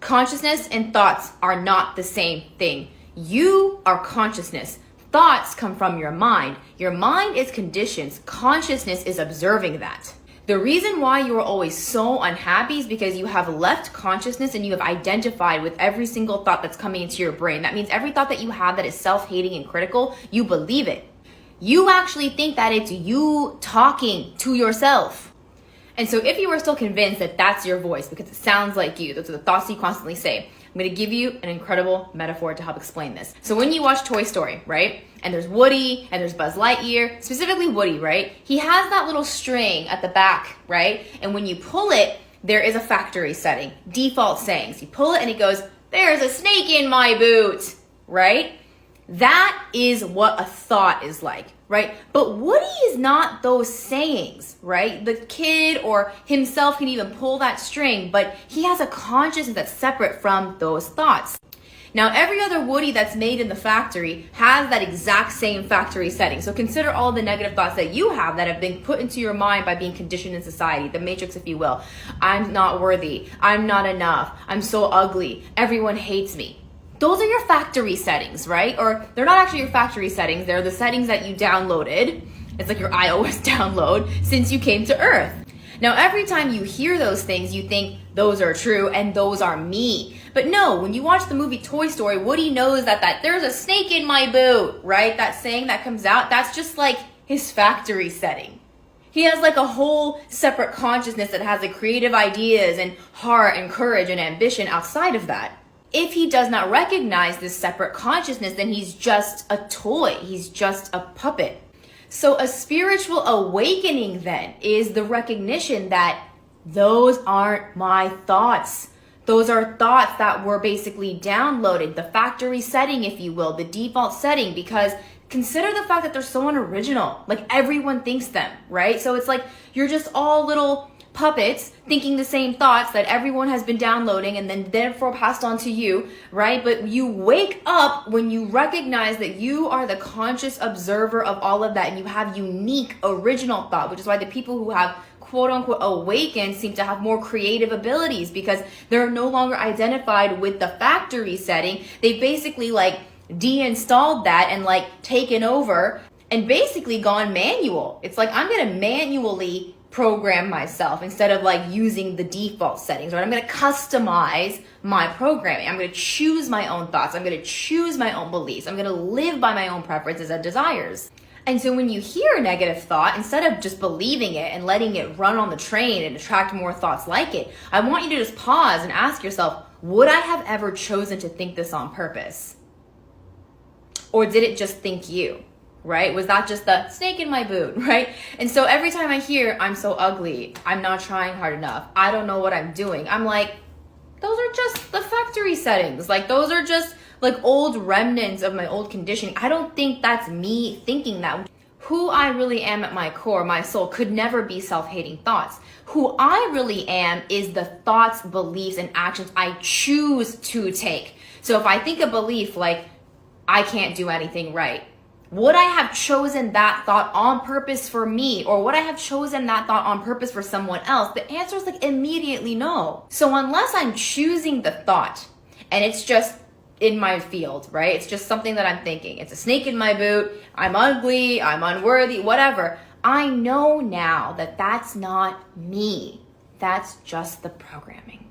Consciousness and thoughts are not the same thing. You are consciousness. Thoughts come from your mind. Your mind is conditions. Consciousness is observing that. The reason why you are always so unhappy is because you have left consciousness and you have identified with every single thought that's coming into your brain. That means every thought that you have that is self-hating and critical, you believe it. You actually think that it's you talking to yourself. And so if you are still convinced that that's your voice because it sounds like you, those are the thoughts you constantly say, I'm going to give you an incredible metaphor to help explain this. So when you watch Toy Story, right? And there's Woody and there's Buzz Lightyear, specifically Woody, right? He has that little string at the back, right? And when you pull it, there is a factory setting, default settings. You pull it and it goes, there's a snake in my boot, right? That is what a thought is like, right? But Woody is not those sayings, right? The kid or himself can even pull that string, but he has a consciousness that's separate from those thoughts. Now, every other Woody that's made in the factory has that exact same factory setting. So consider all the negative thoughts that you have that have been put into your mind by being conditioned in society, the matrix, if you will. I'm not worthy. I'm not enough. I'm so ugly. Everyone hates me. Those are your factory settings, right? Or they're not actually your factory settings. They're the settings that you downloaded. It's like your iOS download since you came to Earth. Now, every time you hear those things, you think those are true and those are me. But no, when you watch the movie Toy Story, Woody knows that there's a snake in my boot, right? That saying that comes out, that's just like his factory setting. He has like a whole separate consciousness that has like creative ideas and heart and courage and ambition outside of that. If he does not recognize this separate consciousness, then he's just a toy. He's just a puppet. So a spiritual awakening then is the recognition that those aren't my thoughts. Those are thoughts that were basically downloaded, the factory setting, if you will, the default setting, because consider the fact that they're so unoriginal. Like everyone thinks them, right? So it's like you're just all little puppets thinking the same thoughts that everyone has been downloading and then therefore passed on to you, right? But you wake up when you recognize that you are the conscious observer of all of that and you have unique original thought, which is why the people who have quote unquote awakened seem to have more creative abilities because they're no longer identified with the factory setting. They've basically like deinstalled that and like taken over and basically gone manual. It's like I'm going to manually program myself instead of like using the default settings, right? I'm going to customize my programming. I'm going to choose my own thoughts. I'm going to choose my own beliefs. I'm going to live by my own preferences and desires. And so when you hear a negative thought, instead of just believing it and letting it run on the train and attract more thoughts like it, I want you to just pause and ask yourself, would I have ever chosen to think this on purpose? Or did it just think you? Right? Was that just the snake in my boot, right? And so every time I hear, I'm so ugly, I'm not trying hard enough, I don't know what I'm doing, I'm like, those are just the factory settings. Like those are just like old remnants of my old conditioning. I don't think that's me thinking that. Who I really am at my core, my soul, could never be self-hating thoughts. Who I really am is the thoughts, beliefs, and actions I choose to take. So if I think a belief like, I can't do anything right, would I have chosen that thought on purpose for me? Or would I have chosen that thought on purpose for someone else? The answer is like immediately no. So unless I'm choosing the thought and it's just in my field, right? It's just something that I'm thinking. It's a snake in my boot. I'm ugly. I'm unworthy, whatever. I know now that that's not me. That's just the programming.